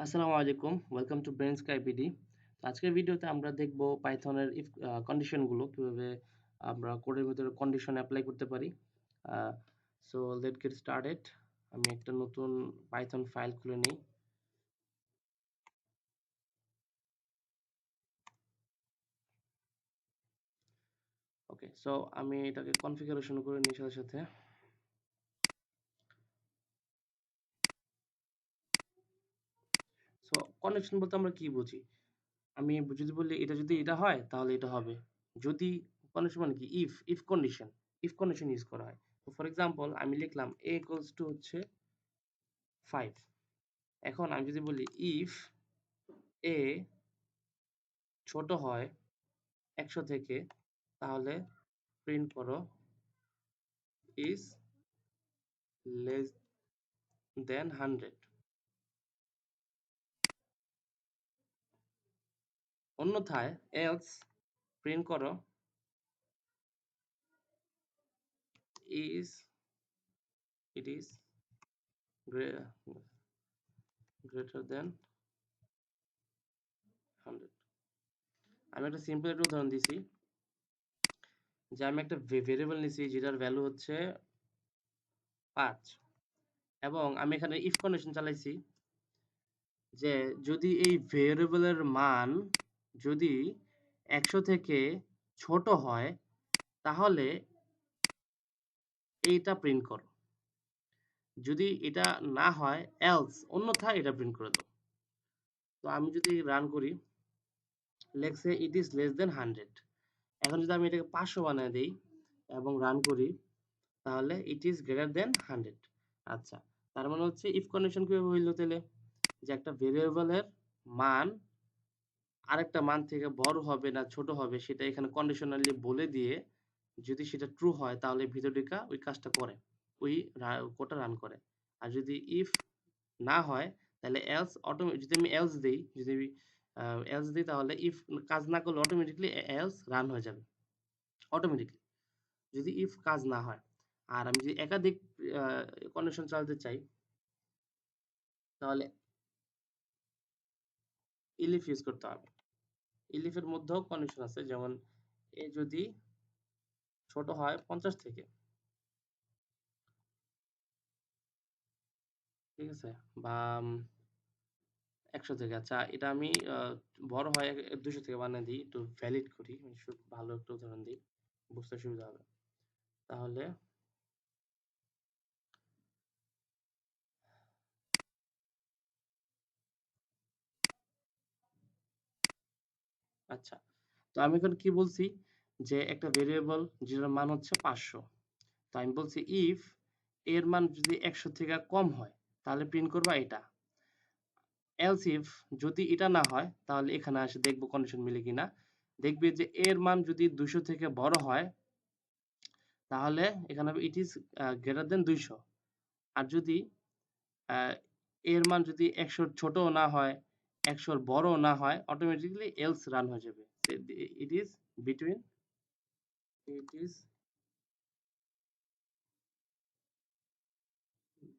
আসসালামু আলাইকুম, welcome to brain sky PD. আজকের ভিডিওতে আমরা দেখব পাইথনের ইফ কন্ডিশনগুলো কিভাবে আমরা কোডের ভিতরে কন্ডিশন অ্যাপ্লাই করতে পারি। So late get started. আমি একটা নতুন পাইথন ফাইল খুলে নিই। ওকে, সো আমি এটাকে কনফিগারেশন করে নিই সাথে সাথে। সো কন্ডিশন বলতে আমরা কি বুঝি? আমি যদি বলি এটা যদি এটা হয় তাহলে এটা হবে। যদি কন্ডিশন মানে কি? If condition, if condition use করা হয়। তো ফর এক্সাম্পল আমি লিখলাম a ইকুয়ালস টু হচ্ছে 5। এখন আমি যদি বলি ইফ এ ছোট হয় 100 থেকে, তাহলে প্রিন্ট করো ইজ লেস দেন 100। অন্যথায় এলস প্রিন্ট করো is it is greater than 100। আমি একটা সিম্পল একটা উদাহরণ দিছি যে আমি একটা ভেরিয়েবল নিছি যেটার ভ্যালু হচ্ছে 5, এবং আমি এখানে ইফ কন্ডিশন চালাইছি যে যদি এই ভেরিয়েবলের মান যদি 100 থেকে ছোট হয় তাহলে এইটা প্রিন্ট করো। যদি এটা না হয় এলস, অন্যথায় এটা প্রিন্ট করে দাও। তো আমি যদি রান করি, লেখছে ইট ইজ লেস দেন 100। এখন যদি আমি এটাকে 500 বানিয়ে দেই এবং রান করি, তাহলে ইট ইজ গ্রেটার দেন 100। আচ্ছা, তার মানে হচ্ছে ইফ কন্ডিশন কিভাবে হইলো তাহলে? যে একটা ভেরিয়েবলের মান আরেকটা মান থেকে বড় হবে না ছোট হবে সেটা এখানে কন্ডিশনালি বলে দিয়ে যদি সেটা ট্রু হয় তাহলে ভিতর ঢুকা ওই কাজটা করে, ওই কোডটা রান করে। আর যদি ইফ না হয় তাহলে এলস অটোমেটিক, যদি আমি এলস দেই, যদি আমি এলস দিই তাহলে ইফ কাজ না করলে অটোমেটিকলি এলস রান হয়ে যাবে অটোমেটিকলি, যদি ইফ কাজ না হয়। আর আমি যদি একাধিক কন্ডিশন চালাতে চাই তাহলে ইলিফ ইউজ করতে হবে। ইলিফের মধ্যেও কন্ডিশন আছে, যেমন এ যদি ছোট হয় 50 থেকে, ঠিক আছে, বা 100 থেকে। আচ্ছা, এটা আমি বড় হয় 200 থেকে বানিয়ে দিই, একটু ভ্যালিড করি, আমি ভালো একটা উদাহরণ দিই, বুঝতে সুবিধা হবে। তাহলে আচ্ছা, তো আমি এখন কি বলছি যে একটা ভেরিয়েবল যেটার মান হচ্ছে 500, তো আমি বলছি ইফ এর মান যদি 100 থেকে কম হয় তাহলে প্রিন্ট করবা এটা। এলস ইফ যদি এটা না হয় তাহলে এখানে আসে দেখবো কন্ডিশন মিলে কিনা। দেখবে যে এর মান যদি 200 থেকে বড় হয় তাহলে এখানে হবে ইট ইজ গ্রেটার দেন 200। আর যদি আহ, এর মান যদি 100 ছোটও না হয় 100 বড়ও না হয়, অটোমেটিকলি এলস রান হয়ে যাবে। It is between it is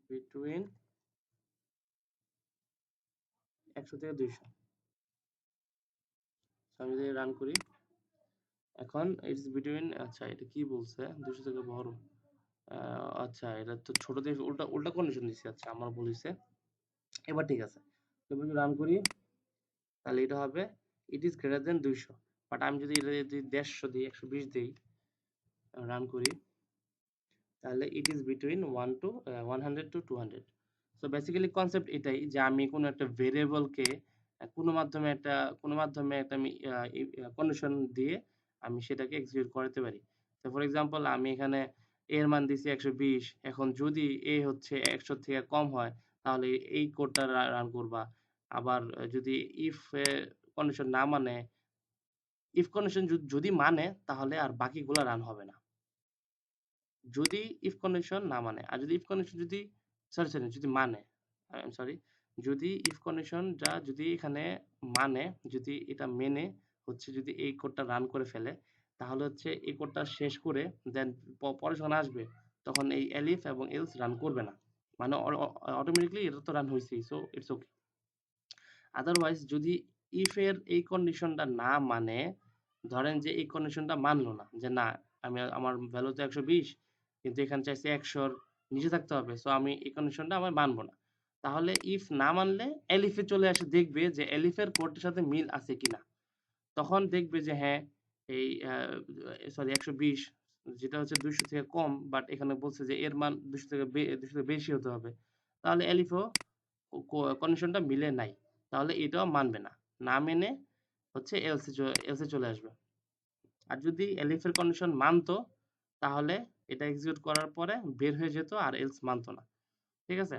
between 100 থেকে 200। আমি যদি রান করি, এখন ইটস বিটুইন, আচ্ছা এটা কি বলছে 200 থেকে বড়। আচ্ছা, এটা তো ছোট দিয়ে উল্টা উল্টা কন্ডিশন দিছি। আচ্ছা, আমার ভুল হইছে। এবার ঠিক আছে। তো আমি যদি রান করি তাহলে এটা হবে it is greater than 200। But আমি যদি এটা যদি 150 দিই, 120 দিই, রান করি, তাহলে it is between 100 to 200। So basically concept এটাই যে আমি কোনো একটা ভেরিয়েবলকে কোনো মাধ্যমে একটা আমি কন্ডিশন দিয়ে আমি সেটাকে এক্সিকিউট করাতে পারি। তো ফর এক্সাম্পল আমি এখানে এর মান দিছি 120, এখন যদি এ হচ্ছে 100 থেকে কম হয় তাহলে এই কোডটা রান করবা। আবার যদি ইফ কন্ডিশন না মানে, ইফ কন্ডিশন যদি মানে তাহলে আর বাকিগুলা রান হবে না। যদি ইফ কন্ডিশন না মানে, আর যদি ইফ কন্ডিশন যদি সরি যদি মানে, সরি, যদি ইফ কন্ডিশনটা যদি এখানে মানে, যদি এটা মেনে হচ্ছে যদি এই কোডটা রান করে ফেলে তাহলে হচ্ছে এই কোডটা শেষ করে দেন পরে যখন আসবে তখন এই এলিফ এবং এলস রান করবে না, মানে অটোমেটিকলি এটা তো রান হয়েছেই, সো ইটস ওকে। আদারওয়াইজ যদি ইফ এর এই কন্ডিশনটা না মানে, ধরেন যে এই কন্ডিশনটা মানলো না যে না আমার ভ্যালু তো 120 কিন্তু এখানে চাইছে 100 নিচে থাকতে হবে, সো আমি এই কন্ডিশনটা আমি মানবো না, তাহলে ইফ না মানলে এলিফে চলে আসে দেখবে যে এলিফের কোডের সাথে মিল আছে কিনা। তখন দেখবে যে হ্যাঁ এই সরি 120 যেটা হচ্ছে 200 থেকে কম, বাট এখানে বলছে যে এর মান 200 থেকে 200 থেকে বেশি হতে হবে, তাহলে এলিফও কন্ডিশনটা মিলে নাই, তাহলে এটাও মানবে না, না মেনে হচ্ছে এলসে চলে আসবে। আর যদি এলিফ এর কন্ডিশন মানতো তাহলে এটা এক্সিকিউট করার পরে বের হয়ে যেত আর এলস মানতো না। ঠিক আছে?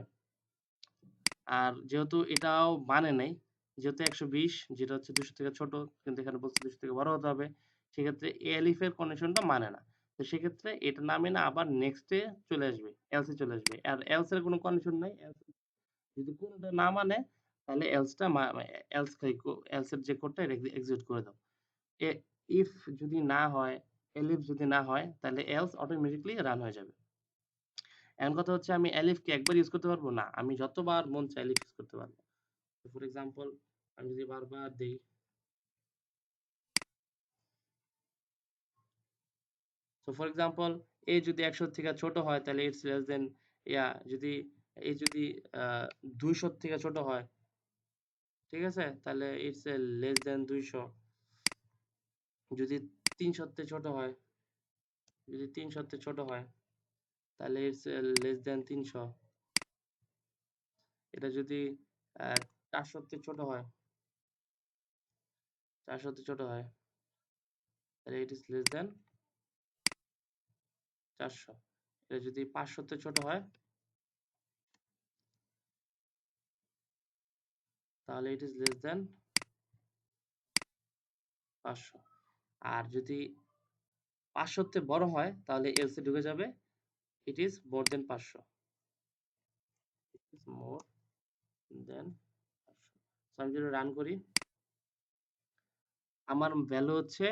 আর যেহেতু এটাও মানে নাই, যেহেতু 120 যেটা হচ্ছে 200 থেকে ছোট, কিন্তু এখানে বলছে 200 থেকে বড় হতে হবে, সেক্ষেত্রে এলিফ এর কন্ডিশনটা মানে না। তো সেক্ষেত্রে এটা না মেনে আবার নেক্সটে চলে আসবে, এলসে চলে আসবে। আর এলস এর কোনো কন্ডিশন নাই, যদি কোনটা না মানে তাহলে এলসটা এলস এলস এর যে কোডটা এটা এক্সিকিউট করে দাও। ইফ যদি না হয়, এলিফ যদি না হয় তাহলে এলস অটোমেটিক্যালি রান হয়ে যাবে। এখন কথা হচ্ছে আমি এলিফ কি একবার ইউজ করতে পারবো? না, আমি যতবার মন চাই এলিফ ইউজ করতে পারবো। ফর এক্সাম্পল আমি যদি বারবার দেই, সো ফর এক্সাম্পল এ যদি 100 থেকে ছোট হয় তাহলে ইটস লেস দেন, যদি এই যদি 200 থেকে ছোট হয়, ঠিক আছে, তাহলে ইটস লেস দেন 200। যদি 300 থেকে ছোট হয়, যদি 300 থেকে ছোট হয় তাহলে ইটস লেস দেন 300। এটা যদি 400 থেকে ছোট হয়, 400 থেকে ছোট হয় তাহলে ইট ইস লেস দেন 400। এটা যদি 500 থেকে ছোট হয় তাহলে ইট ইস লেস দেন 500। আর যদি 500 থেকে বড় হয় তাহলে এলসে ঢুকে যাবে, it is more than 500, it is more than 500। So আমি যদি রান করি, আমার ভ্যালু হচ্ছে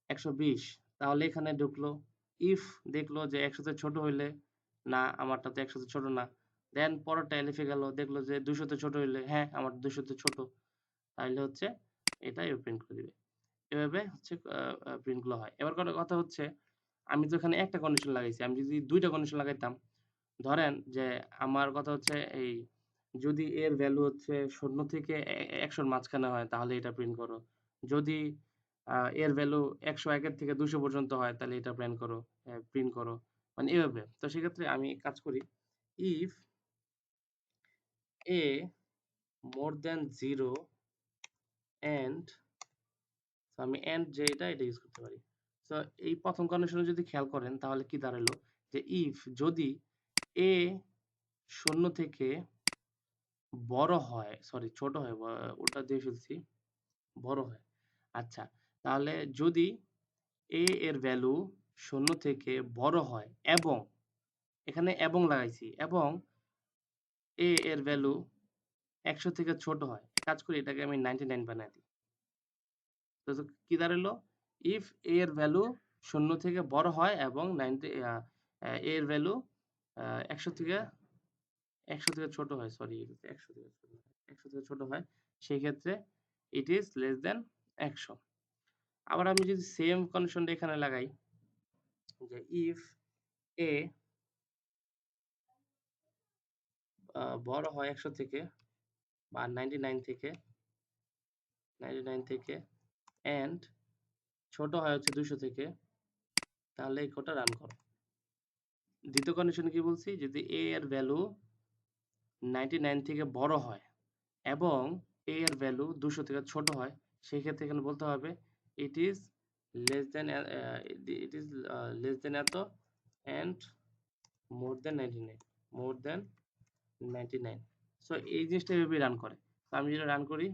120, তাহলে এখানে ঢুকলো, ইফ দেখলো যে 100 থেকে ছোট হইলে না, আমারটা তো 100 থেকে ছোট না, দেন পরেরটা এলিফে গেল, দেখলো যে 200 থেকে ছোট হইলে হ্যাঁ আমার 200 থেকে ছোট, তাহলে হচ্ছে এটা প্রিন্ট করে দিবে। এভাবে হচ্ছে প্রিন্ট গুলো হয়। এবার কথা হচ্ছে আমি তো এখানে একটা কন্ডিশন লাগাইছি, আমি যদি দুইটা কন্ডিশন লাগাইতাম, ধরেন যে আমার কথা হচ্ছে এই যদি এর ভ্যালু হচ্ছে 0 থেকে 100 এর মাঝখানে হয় তাহলে এটা প্রিন্ট করো। যদি এর ভ্যালু 101 এর থেকে 200 পর্যন্ত হয় তাহলে এটা প্রিন্ট করো। মানে এভাবে। তো সেক্ষেত্রে আমি কাজ করি, if a more than 0 and, so আমি এন্ড যেটা এটা ইউজ করতে পারি। সো এই প্রথম কন্ডিশনে যদি খেয়াল করেন তাহলে কি দাঁড়ালো যে ইফ যদি a 0 থেকে বড় হয়, সরি ছোট হয়, ওটা দিয়ে ফেলছি, বড় হয়। আচ্ছা, তাহলে যদি a এর ভ্যালু 0 থেকে বড় হয় এবং, এখানে এবং লাগাইছি, এবং a এর ভ্যালু 100 থেকে ছোট হয়, কাজ করি এটাকে আমি 99 বানাই দিই। তো কি দাঁড়ালো, ইফ a এর ভ্যালু 0 থেকে বড় হয় এবং 90 a এর ভ্যালু 100 থেকে 100 থেকে ছোট হয়, সরি 100 থেকে ছোট হয়, 100 থেকে ছোট হয়, সেই ক্ষেত্রে ইট ইজ লেস দেন 100। আবার আমি যদি সেম কন্ডিশনটা এখানে লাগাই যে ইফ এ বড় হয় 100 থেকে বা 99 থেকে, 99 থেকে এন্ড ছোট হয় হচ্ছে 200 থেকে, তাহলে এই কোডটা রান করো। দ্বিতীয় কন্ডিশনে কি বলছি, যদি a এর ভ্যালু 99 থেকে বড় হয় এবং a এর ভ্যালু 200 থেকে ছোট হয়, সেই ক্ষেত্রে এখানে বলতে হবে it is less than, it is less than এত and more then 99, more then 99। So এই জিনিসটা এভাবে রান করে। তো আমি যেটা রান করি,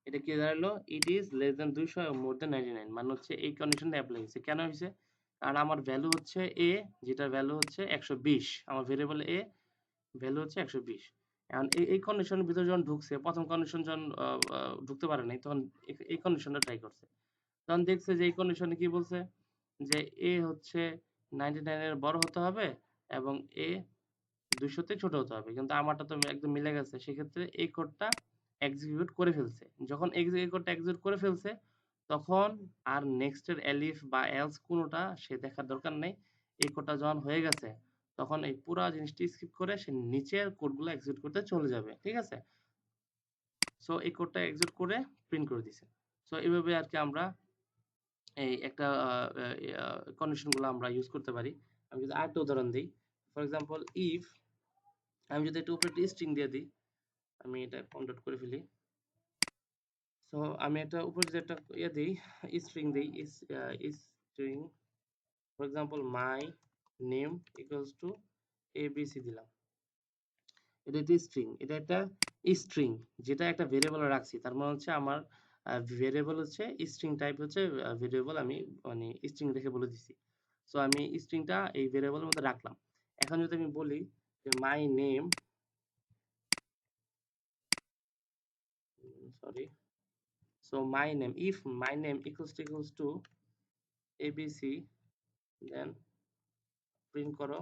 এটা কি দাঁড়ালো, ইট ইজ লেস দেন 200 এবং মোর দেন 99, মানে হচ্ছে এই কন্ডিশনটা অ্যাপ্লাই হয়েছে। কেন হয়েছে? কারণ আমার ভ্যালু হচ্ছে a, যেটা ভ্যালু হচ্ছে 120, আমার ভেরিয়েবল a ভ্যালু হচ্ছে 120। এখন এই কন্ডিশনের ভিতরে যখন ঢুকছে, প্রথম কন্ডিশন যখন ঢুকতে পারে নাই, তখন এই কন্ডিশনটা ট্রাই করছে, তখন দেখছে যে এই কন্ডিশনে কি বলছে যে a হচ্ছে 99 এর বড় হতে হবে এবং a 200 তে ছোট হতে হবে, কিন্তু আমারটা তো একদম মিলে গেছে, সেক্ষেত্রে এই কোডটা এক্সিকিউট করে ফেলছে। যখন কোডটা এক্সিকিউট করে ফেলছে তখন আর নেক্সট এর এলিফ বা এলস কোনটা সে দেখার দরকার নেই। এই কোডটা যখন হয়ে গেছে তখন এই পুরা জিনিসটি স্কিপ করে সে নিচের কোডগুলো এক্সিকিউট করতে চলে যাবে। ঠিক আছে? সো এই কোডটা এক্সিকিউট করে প্রিন্ট করে দিছে। সো এভাবে আরকি আমরা এই একটা কন্ডিশন গুলো আমরা ইউজ করতে পারি। আমি যদি আরেকটা উদাহরণ দিই, ফর এক্সাম্পল ইফ আমি যদি একটা উপরে একটা স্ট্রিং দিয়ে দিই, আমি এটা কাউন্ট করে ফেলি। সো আমি একটা উপরে যদি একটা ইয়ে দিই, স্ট্রিং দিই, string for example my name equals to ABC দিলাম। এটা একটা স্ট্রিং, এটা একটা স্ট্রিং যেটা একটা ভেরিয়েবলে রাখছি। তার মানে হচ্ছে আমার ভেরিয়েবল হচ্ছে স্ট্রিং টাইপ হচ্ছে ভেরিয়েবল আমি মানে স্ট্রিং রেখে বলে দিছি। সো আমি স্ট্রিংটা এই ভেরিয়েবলের মধ্যে রাখলাম। এখন যদি আমি বলি যে my name, sorry, so my name, if my name equals to ABC, then print করো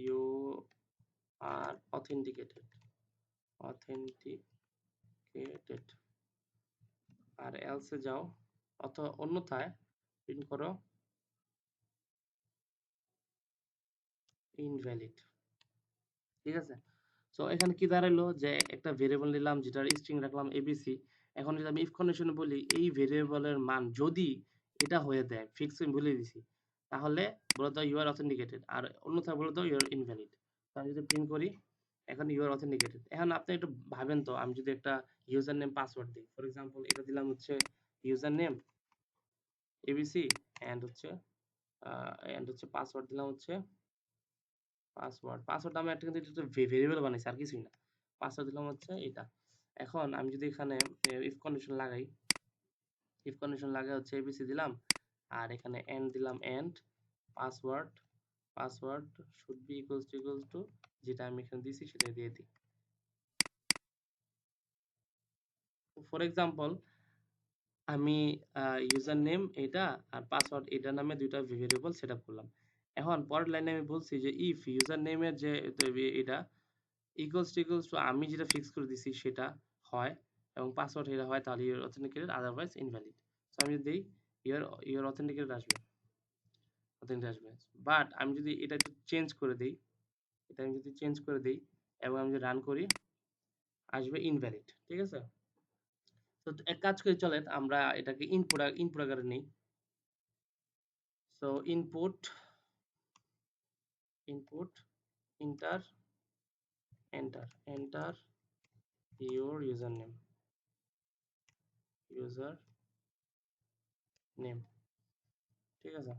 ইউ আর অথেন্টিকেটেড, আর এলসে যাও, অথবা অন্যথায় প্রিন্ট করো ইনভ্যালিড। ঠিক আছে? সো এখানে কি দাঁড়াইলো যে একটা ভেরিয়েবল নিলাম যেটার স্ট্রিং রাখলাম এবিসি। এখন যদি আমি ইফ কন্ডিশনে বলি এই ভেরিয়েবলের মান যদি এটা হয়ে দেয়, ফিক্স আমি বলে দিছি, তাহলে বলে দাও ইউ আর অথেন্টিকেটেড, আর অন্যথায় বলে দাও ইউ আর ইনভ্যালিড। তো আমি যদি প্রিন্ট করি এখন ইউ আর অথেন্টিকেটেড। এখন আপনি একটু ভাবেন তো, আমি যদি একটা ইউজার নেম পাসওয়ার্ড দিই, ফর এক্সাম্পল এটা দিলাম হচ্ছে ইউজার নেম এবিসি এন্ড হচ্ছে পাসওয়ার্ড দিলাম হচ্ছে পাসওয়ার্ড আমি একটা কিন্তু এটা ভেরিয়েবল বানাইছি আর কিছুই না। পাসওয়ার্ড দিলাম হচ্ছে এটা। এখন আমি যদি এখানে ইফ কন্ডিশন লাগাই, ইফ কন্ডিশন লাগাই হচ্ছে এবিসি দিলাম, আর এখানে এন্ড দিলাম, and password, password should be equals to যেটা আমি এখানে দিছি সেটা দিয়ে দিই। ফর এক্সাম্পল আমি ইউজার নেম এটা আর পাসওয়ার্ড এটা নামে দুইটা ভেরিয়েবল সেট আপ করলাম। এখন পরের লাইনে আমি বলছি যে ইফ ইউজার নেমের যে এটা ইকুয়ালস টু আমি যেটা ফিক্স করে দিছি সেটা হয় এবং পাসওয়ার্ড এটা হয়, তাহলে your authenticated, otherwise invalid. So আমি যদি দিই ইউর ইউর অথেন্টিকেটেড আসবে, অথেন্টিকেটেড আসবে। বাট আমি যদি এটা একটু চেঞ্জ করে দেই, এটা আমি যদি চেঞ্জ করে দেই এবং আমি যদি রান করি আসবে ইনভ্যালিড। ঠিক আছে? তো এক কাজ করে চলেন আমরা এটাকে ইনপুট আকারে নেই। So input enter enter your user name. ঠিক আছে?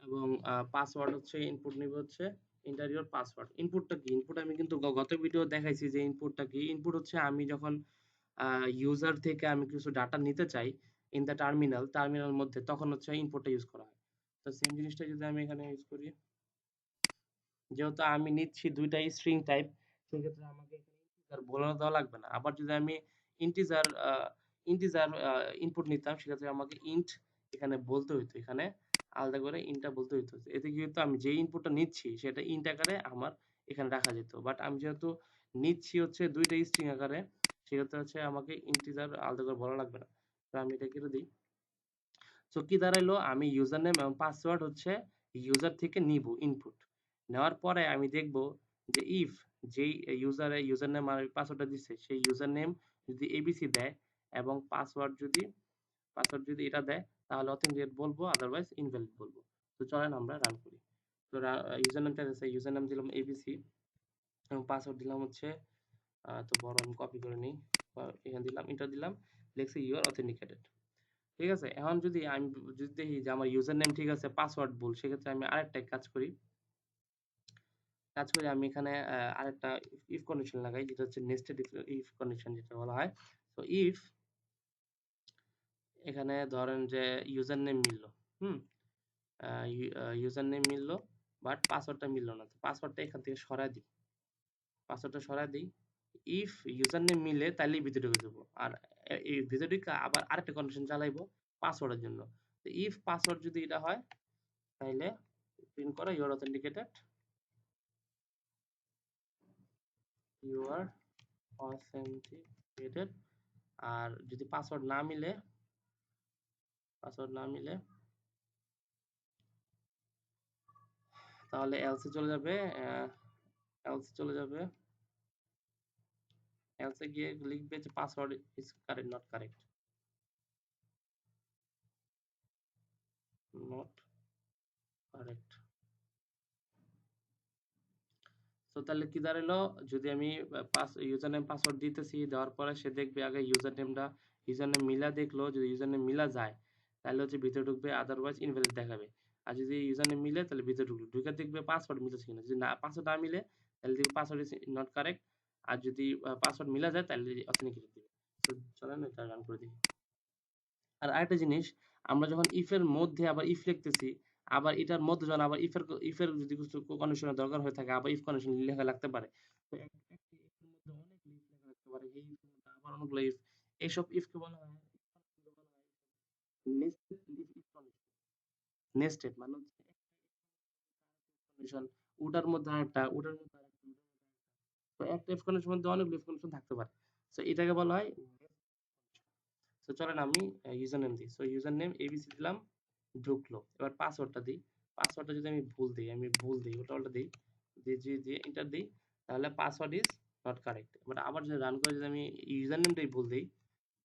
এবং পাসওয়ার্ড হচ্ছে ইনপুট নিবে হচ্ছে এন্টার ইওর পাসওয়ার্ড। ইনপুটটা কি? ইনপুট আমি কিন্তু গত ভিডিও দেখাইছি যে ইনপুটটা কি। ইনপুট হচ্ছে আমি যখন ইউজার থেকে আমি কিছু ডাটা নিতে চাই ইন দ্য টার্মিনাল মধ্যে, তখন হচ্ছে ইনপুটটা ইউজ করা হয়। তো সেম জিনিসটা যদি আমি এখানে ইউজ করি, যেহেতু আমি নিচ্ছি দুইটাই স্ট্রিং টাইপ, সেক্ষেত্রে আমাকে এখানে ইন্টিজার বলে দেওয়া লাগবে না। আবার যদি আমি ইন্টিজার ইন্টিজার ইনপুট নিতাম সেক্ষেত্রে আমাকে ইন্ট এখানে বলতে হইতো, এখানে আলাদা করে ইন্টটা বলতে হইতো। এতে কি হতো, আমি যে ইনপুটটা নিচ্ছি সেটা ইন্ট আকারে আমার এখানে রাখা যেত। বাট আমি যেহেতু নিচ্ছি হচ্ছে দুইটা স্ট্রিং আকারে, সেক্ষেত্রে হচ্ছে আমাকে ইন্টিজার আলাদা করে বলা লাগবে না। তো আমি এটা কেটে দিই। সো কি দাঁড়াইলো, আমি ইউজার নেম এবং পাসওয়ার্ড হচ্ছে ইউজার থেকে নিব ইনপুট। নেওয়ার পরে আমি দেখব যে ইফ যেই ইউজার নেম আর পাসওয়ার্ডটা দিচ্ছে সেই ইউজার নেম যদি এবিসি দেয় এবং পাসওয়ার্ড যদি এটা দেয় তাহলে অথেন্টিকেট বলবো, আদারওয়াইজ ইনভ্যালিড বলবো। তো চলেন আমরা রান করি। তো ইউজার নেমটা আছে, ইউজার নেম দিলাম এবিসি এবং পাসওয়ার্ড দিলাম হচ্ছে তো বড় আমি কপি করে নিই, এখানে দিলাম, এন্টার দিলাম, লিখছি ইউ আর অথেন্টিকেটেড। ঠিক আছে? এখন যদি দেখি যে আমার ইউজার নেম ঠিক আছে, পাসওয়ার্ড ভুল, সেক্ষেত্রে আমি আরেকটা কাজ করি আমি এখানে আরেকটা ইফ কন্ডিশন লাগাই, যেটা হচ্ছে নেস্টেড ইফ কন্ডিশন যেটা বলা হয়। তো ইফ এখানে ধরেন যে ইউজার নেম মিলল, হুম, ইউজার নেম মিলল, বাট পাসওয়ার্ডটা মিলল না। তো পাসওয়ার্ডটা এখান থেকে সরায় দিই। ইফ ইউজার নেম মিলে তাহলেই ভিতরে ঢুকে যাবো, আর এই ভিতরে ঢুকে আবার আরেকটা কন্ডিশন চালাইবো পাসওয়ার্ডের জন্য। তো ইফ পাসওয়ার্ড যদি এটা হয় তাহলে প্রিন্ট করো your authenticated, you are authenticated. আর যদি পাসওয়ার্ড না মিলে তাহলে এলসে চলে যাবে, এলসে চলে যাবে, এলসে গিয়ে লিখবে যে password is correct not correct, not correct. তো তাহলে কি দাঁড়ালো, যদি আমি ইউজার নেম পাসওয়ার্ড দিতেছি, দেওয়ার পরে সে দেখবে আগে ইউজার নেম মিলা দেখলো, যদি ইউজার নেম মিলা যায় তাহলে হচ্ছে ভিতরে ঢুকবে, আদারওয়াইজ ইনভ্যালিড দেখাবে। আর যদি ইউজার নেম মিলে তাহলে ভিতরে ঢুকলো, ঢুকে দেখবে পাসওয়ার্ড মিলেছে কিনা, যদি না পাসওয়ার্ড না মিলে তাহলে দেখবে পাসওয়ার্ড ইজ নট কারেক্ট। আর যদি পাসওয়ার্ড মিলা যায় তাহলে অথেন্টিকেটেড দিবে। তো চলেন এটা রান করে দিই। আর আরেকটা জিনিস, আমরা যখন ইফ এর মধ্যে আবার ইফ লিখতেছি, আবার এটার মধ্যে যখন আবার ইফের যদি কিছু কন্ডিশনের দরকার হয়ে থাকে, আবার ইফ কন্ডিশন লেখা লাগতে পারে। তো একটি if এর মধ্যে অনেক ইফ লেখা লাগতে পারে, এই if এর মধ্যে আবার অনেকগুলো ইফ। এইসব ইফকে বলা হয় নেস্টেড ইফ কন্ডিশন। নেস্টেড মানে হচ্ছে কন্ডিশন, ওটার মধ্যে আরেকটা, ওটার মধ্যে আরেকটা, ওটার মধ্যে আরেকটা। তো একটা ইফ কন্ডিশনের মধ্যে অনেকগুলো ইফ কন্ডিশন থাকতে পারে। তো এটাকে বলা হয়। তো চলেন আমি ইউজার নেম দিই। সো ইউজার নেম এবিসি দিলাম, ঢুকলো। এবার পাসওয়ার্ডটা দিই। পাসওয়ার্ডটা যদি আমি ভুল দিই, ওটা দিই, দিয়ে এন্টার দিই, তাহলে password is not correct. But আবার যদি রান করে যদি আমি ইউজার নেমটাই ভুল দিই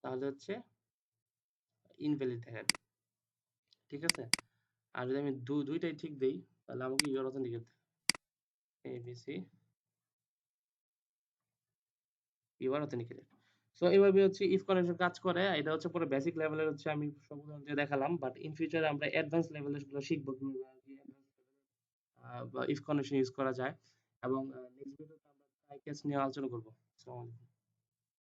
তাহলে হচ্ছে ইনভ্যালিড দেখাবে। ঠিক আছে? আর যদি আমি দুইটাই ঠিক দেই তাহলে আমাকে your authenticate ABC you are authenticated. So এইভাবে হচ্ছে ইফ কন্ডিশন কাজ করে। এটা হচ্ছে পুরো বেসিক লেভেলের, হচ্ছে আমি সব উদাহরণ দিয়ে দেখালাম। বাট ইন ফিউচারে আমরা অ্যাডভান্স লেভেলের গুলো শিখবো কিভাবে আর কি advanced level বা ইফ কন্ডিশন ইউজ করা যায়। এবং নেক্সট ভিডিওতে আমরা ট্রাই কেস নিয়ে আলোচনা করবো। আসসালামু আলাইকুম।